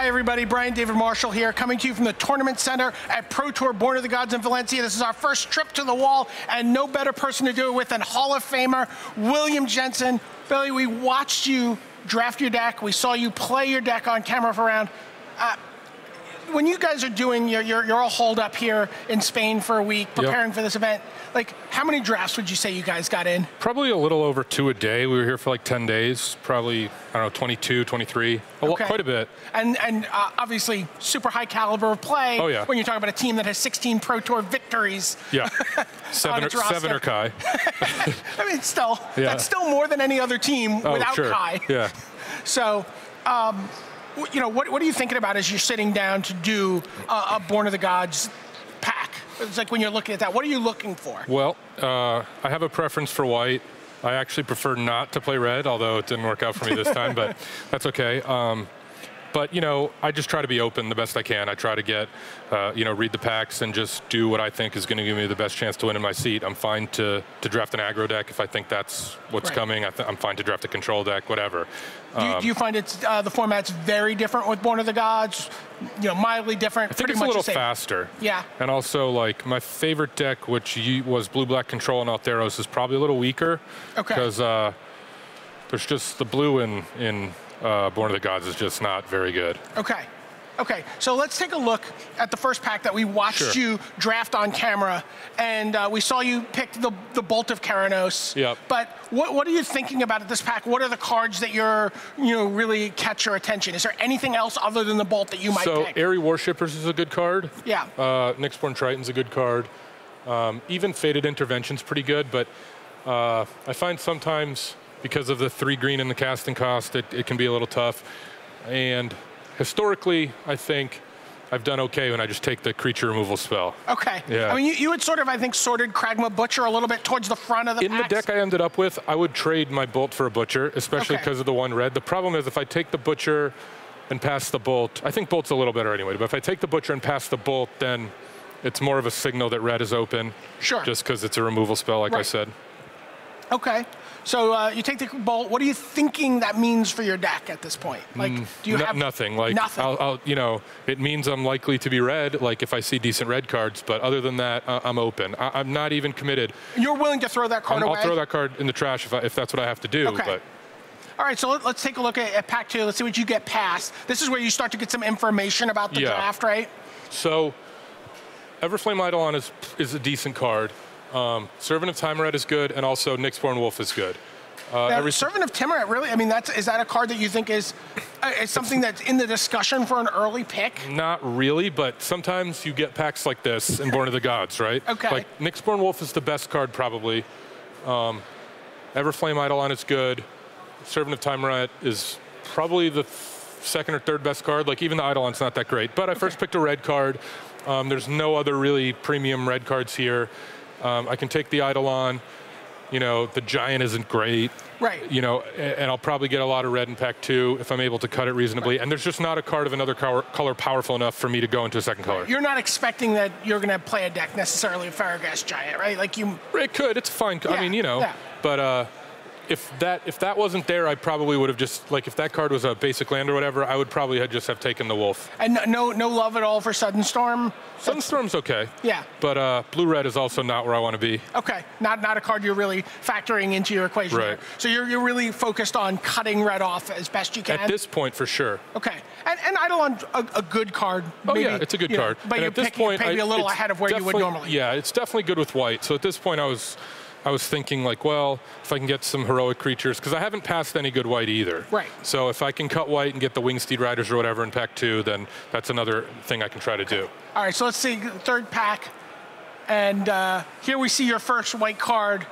Hi everybody, Brian David Marshall here, coming to you from the Tournament Center at Pro Tour Born of the Gods in Valencia. This is our first trip to the wall, and no better person to do it with than Hall of Famer William Jensen. Billy, we watched you draft your deck. We saw you play your deck on camera for a round. When you guys are doing, you're all holed up here in Spain for a week, preparing for this event. Like, how many drafts would you say you guys got in? Probably a little over 2 a day. We were here for like 10 days, probably, I don't know, 22, 23, quite a bit. And obviously, super high caliber of play. Oh, yeah. When you're talking about a team that has 16 Pro Tour victories. Yeah, seven or Kai. I mean, still, that's still more than any other team without Kai. Yeah. So, you know, what are you thinking about as you're sitting down to do a Born of the Gods pack? It's like when you're looking at that, what are you looking for? Well, I have a preference for white. I actually prefer not to play red, although it didn't work out for me this time, but that's okay. But, you know, I just try to be open the best I can. I try to get, you know, read the packs and just do what I think is going to give me the best chance to win in my seat. I'm fine to draft an aggro deck if I think that's what's coming. I'm fine to draft a control deck, whatever. Do you find it's the format's very different with Born of the Gods? You know, mildly different? I think it's a little faster. Yeah. And also, like, my favorite deck, which was blue-black control and Theros, is probably a little weaker. Okay. Because there's just the blue in Born of the Gods is just not very good. Okay. Okay, so let's take a look at the first pack that we watched you draft on camera, and we saw you pick the Bolt of Keranos. Yep. But what are you thinking about this pack? What are the cards that really catch your attention? Is there anything else other than the Bolt that you might pick? So Airy Worshippers is a good card. Yeah. Nyxborn Triton's a good card. Even Fated Intervention's pretty good, but I find sometimes because of the 3 green and the casting cost, it can be a little tough. And historically, I think I've done okay when I just take the creature removal spell. Okay. Yeah. I mean, you had sort of, I think, sorted Kragma Butcher a little bit towards the front of the packs. In the deck I ended up with, I would trade my Bolt for a Butcher, especially because of the 1 red. The problem is if I take the Butcher and pass the Bolt, I think Bolt's a little better anyway, but if I take the Butcher and pass the Bolt, then it's more of a signal that red is open. Sure. Just because it's a removal spell, like I said. Okay. So you take the Bolt. What are you thinking that means for your deck at this point? Like, do you have nothing? Like, nothing. You know, it means I'm likely to be red. Like, if I see decent red cards, but other than that, I'm open. I'm not even committed. You're willing to throw that card away? I'll throw that card in the trash if that's what I have to do. Okay. But. All right, so let's take a look at pack 2. Let's see what you get past. This is where you start to get some information about the draft, right? So, Everflame Eidolon is a decent card. Servant of Timuret is good, and also Nyxborn Wolf is good. Servant of Timuret, really? I mean, is that a card that you think is something that's in the discussion for an early pick? Not really, but sometimes you get packs like this in Born of the Gods, right? Okay. Like, Nyxborn Wolf is the best card, probably. Everflame Eidolon is good. Servant of Timuret is probably the 2nd or 3rd best card. Like, even the Eidolon's not that great. But I first picked a red card. There's no other really premium red cards here. I can take the Eidolon. You know, the Giant isn't great. Right. You know, and I'll probably get a lot of red in pack 2 if I'm able to cut it reasonably. Right. And there's just not a card of another color powerful enough for me to go into a 2nd color. You're not expecting that you're going to play a deck necessarily of Farraghast Giant, right? Like you. It could. It's fine. I mean, you know. Yeah. But if that wasn't there, I probably would have just, like, if that card was a basic land or whatever, I would probably have taken the Wolf. And no love at all for Sudden Storm? Sudden Storm's okay. Yeah. But blue-red is also not where I want to be. Okay. Not a card you're really factoring into your equation. Right. There. So you're really focused on cutting red off as best you can? At this point, for sure. Okay. And Eidolon's a good card. Oh, maybe, yeah, it's a good card. But and you're picking maybe a little ahead of where you would normally. Yeah, it's definitely good with white. So at this point, I was thinking, like, well, if I can get some heroic creatures, because I haven't passed any good white either. Right. So if I can cut white and get the Wingsteed Riders or whatever in pack 2, then that's another thing I can try to do. All right, so let's see, 3rd pack. And here we see your first white card.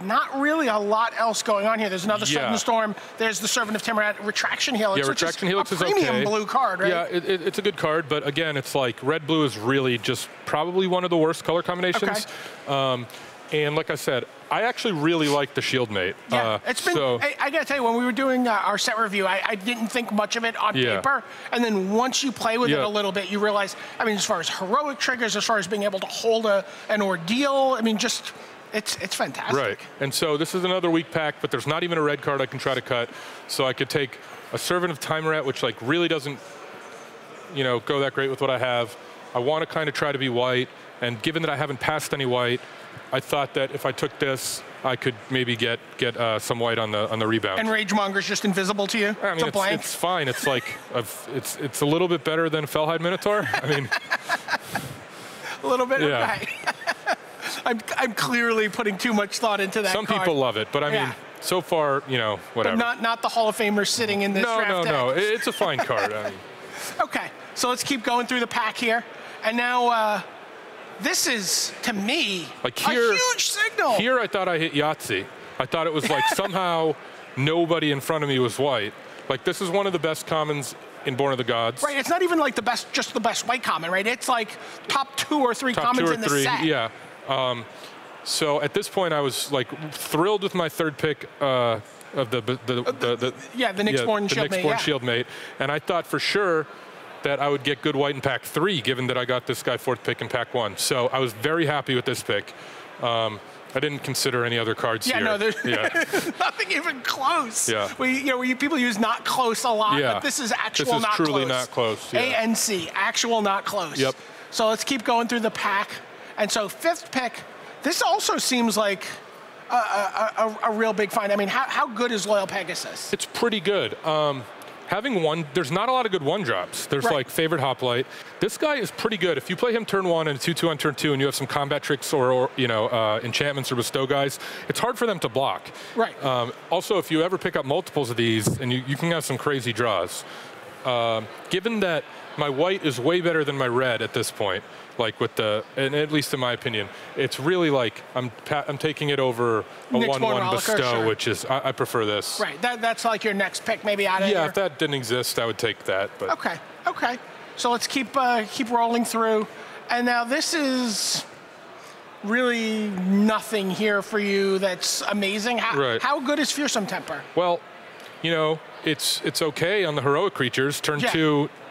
Not really a lot else going on here. There's another Sudden Storm. There's the Servant of Timuret, Retraction Helix. Yeah, Retraction Helix is okay. Premium blue card, right? Yeah, it's a good card, but again, it's like red-blue is really just probably one of the worst color combinations. Okay. And like I said, I actually really like the Shieldmate. Yeah, it's been, I gotta tell you, when we were doing our set review, I didn't think much of it on paper. And then once you play with it a little bit, you realize, I mean, as far as heroic triggers, as far as being able to hold an ordeal, I mean, just It's fantastic. Right. And so this is another weak pack, but there's not even a red card I can try to cut. So I could take a Servant of Time Rat, which like really doesn't, you know, go that great with what I have. I want to kind of try to be white, and given that I haven't passed any white, I thought that if I took this, I could maybe get some white on the rebound. And Ragemonger's just invisible to you? I mean, it's fine. It's like it's a little bit better than Fellhide Minotaur. I mean, a little bit. Yeah. Okay. I'm clearly putting too much thought into that. Some card. people love it, but I mean, so far, you know, whatever. But not the Hall of Famers sitting in this draft deck. No. It's a fine card. I mean. Okay, so let's keep going through the pack here, and now. This is, to me, like here, a huge signal. Here I thought I hit Yahtzee. I thought it was like somehow nobody in front of me was white. Like this is one of the best commons in Born of the Gods. Right, it's not even like just the best white common, right? It's like top 2 or 3 commons in the set. Yeah. So at this point I was like thrilled with my third pick of the Nyxborn Shieldmate. Shieldmate. And I thought for sure that I would get good white in pack 3, given that I got this guy 4th pick in pack 1. So I was very happy with this pick. I didn't consider any other cards here. No, there's nothing even close. Yeah. People use not close a lot, but this is actual not close. This is truly not close. Yeah. ANC, actual not close. Yep. So let's keep going through the pack. And so 5th pick, this also seems like a real big find. I mean, how good is Loyal Pegasus? It's pretty good. Having one, there's not a lot of good one drops. There's like Favored Hoplite. This guy is pretty good. If you play him turn 1 and 2/2 on turn 2, and you have some combat tricks or enchantments or bestow guys, it's hard for them to block. Right. Also, if you ever pick up multiples of these, and you can have some crazy draws. Given that my white is way better than my red at this point, like with and at least in my opinion, it's really like I'm taking it over a 1/1 bestow, which is I prefer this. Right, that's like your next pick, maybe out of here. Yeah, if that didn't exist, I would take that. But okay. So let's keep rolling through, and now this is really nothing here for you. That's amazing. How good is Fearsome Temper? Well, you know, it's okay on the heroic creatures.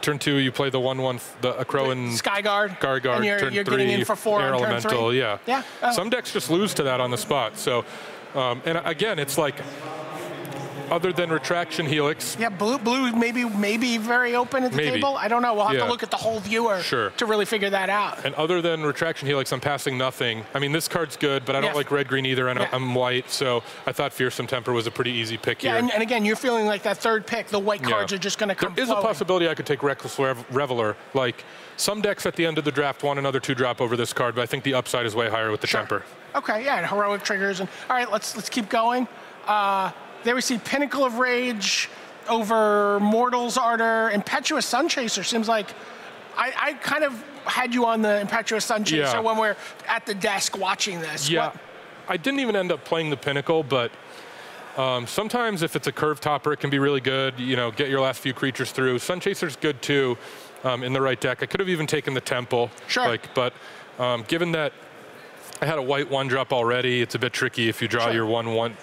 Turn 2, you play the 1/1, a crow and Skyguard. And you're turn 3, getting in for 4 air on turn elemental. 3. Yeah. Some decks just lose to that on the spot. So, and again, it's like, other than Retraction Helix. Yeah, blue maybe very open at the table. I don't know. We'll have to look at the whole viewer to really figure that out. And other than Retraction Helix, I'm passing nothing. I mean, this card's good, but I don't like red-green either, and I'm white, so I thought Fearsome Temper was a pretty easy pick here. And again, you're feeling like that third pick, the white cards are just going to come There is a possibility I could take Reckless Reveler. Like, some decks at the end of the draft want another 2-drop over this card, but I think the upside is way higher with the Temper. Okay, and heroic triggers. And all right, let's keep going. There we see Pinnacle of Rage over Mortal's Ardor. Impetuous Sunchaser seems like I kind of had you on the Impetuous Sunchaser when we're at the desk watching this. Yeah, I didn't even end up playing the Pinnacle, but sometimes if it's a curve topper, it can be really good. You know, get your last few creatures through. Sunchaser's good too in the right deck. I could have even taken the Temple. But given that I had a white 1-drop already, it's a bit tricky if you draw your 1/1,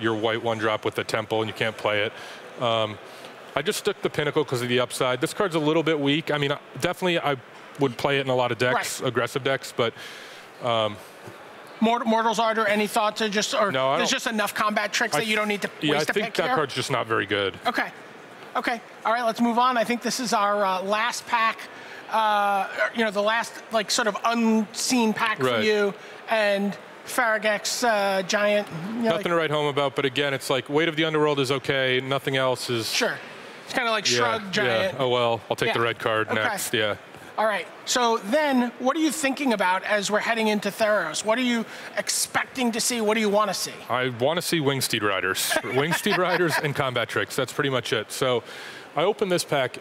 your white 1-drop with the Temple and you can't play it. I just stuck the Pinnacle because of the upside. This card's a little bit weak. I mean, definitely I would play it in a lot of decks, aggressive decks, but Mortal's Ardor, any thought to there's just enough combat tricks that you don't need to waste a pick here? I think that card's just not very good. Okay. All right, let's move on. I think this is our last pack. The last sort of unseen pack for you, and Farragex Giant. Nothing to write home about, but again, it's like Weight of the Underworld is okay. Nothing else is. Sure. It's kind of like Shrug Giant. Yeah. Oh well, I'll take the red card next. Yeah. All right. So then, what are you thinking about as we're heading into Theros? What are you expecting to see? What do you want to see? I want to see Wingsteed Riders, Wingsteed Riders, and combat tricks. That's pretty much it. So, I opened this pack.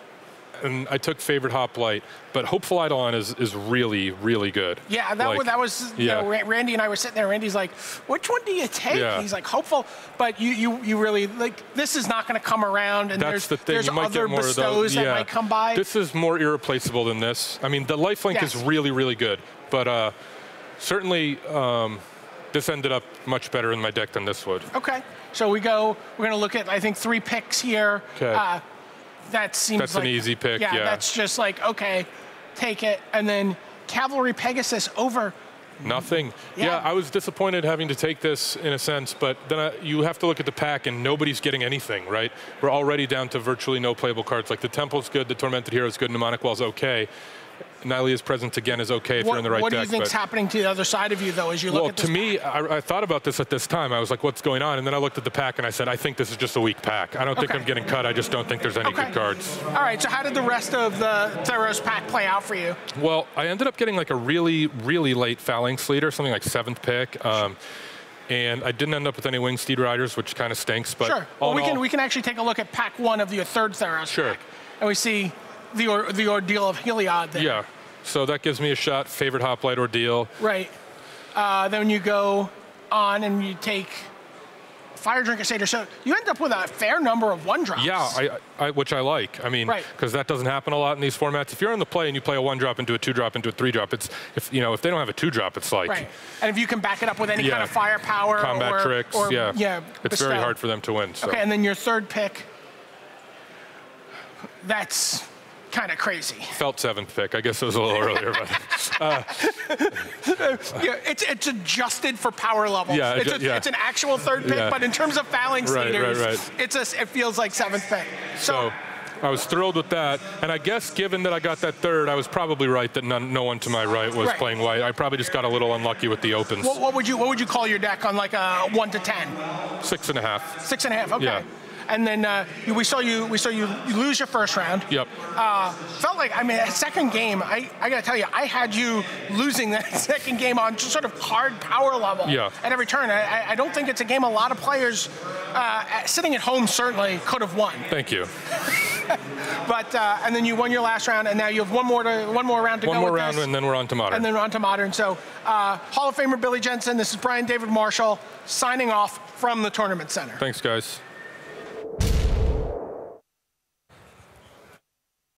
And I took Favored Hoplite, but Hopeful Eidolon is really, really good. Yeah, that was Randy and I were sitting there. Randy's like, "Which one do you take?" Yeah. He's like, "Hopeful," but you really this is not going to come around. And that's the thing. There's you might other get more bestows that might come by. This is more irreplaceable than this. I mean, the lifelink is really, really good, but certainly this ended up much better in my deck than this would. Okay, so we're going to look at 3 picks here. Okay. That seems that's an easy pick. Yeah, that's just okay, take it. And then Cavalry Pegasus over Nothing. Yeah, I was disappointed having to take this in a sense, but then you have to look at the pack and nobody's getting anything, right? We're already down to virtually no playable cards. Like the Temple's good, the Tormented Hero's good, Mnemonic Well's okay. Nylea's Presence again is okay if you're in the right deck. What do you think's happening to the other side of you, though, as you look at this? Well, to me, I thought about this at this time. I was like, what's going on? And then I looked at the pack and I said, I think this is just a weak pack. I don't think I'm getting cut. I just don't think there's any good cards. All right, so how did the rest of the Theros pack play out for you? Well, I ended up getting like a really, really late Phalanx Leader, something like 7th pick. And I didn't end up with any Winged Steed Riders, which kind of stinks. But sure. Well, we can actually take a look at pack 1 of your 3rd Theros pack. And we see the ordeal of Heliod there. Yeah. So that gives me a shot, favorite Hoplite Ordeal. Right. Then you go on and you take Fire Drinker Satyr. So you end up with a fair number of 1-drops. Yeah, which I like. I mean, because that doesn't happen a lot in these formats. If you're in the play and you play a 1-drop into a 2-drop into a 3-drop, if they don't have a 2-drop, it's like. Right. And if you can back it up with any kind of firepower. Combat tricks, it's very hard for them to win. So. Okay, and then your 3rd pick. That's kind of crazy. Felt 7th pick. I guess it was a little earlier, but it's adjusted for power levels. Yeah, it's an actual 3rd pick, but in terms of Phalanx Leaders, it feels like 7th pick. So I was thrilled with that, and I guess given that I got that 3rd, I was probably right that no one to my right was playing white. I probably just got a little unlucky with the opens. What would you call your deck on like a 1 to 10? 6.5. 6.5. Okay. Yeah. And then we saw you lose your 1st round. Yep. Felt like, I mean, second game, I got to tell you, I had you losing that second game on just sort of hard power level at every turn. I don't think it's a game a lot of players sitting at home certainly could have won. Thank you. But and then you won your last round, and now you have one more round to go. One more round, and then we're on to Modern. And then we're on to Modern. So Hall of Famer Billy Jensen, this is Brian David Marshall signing off from the Tournament Center. Thanks, guys.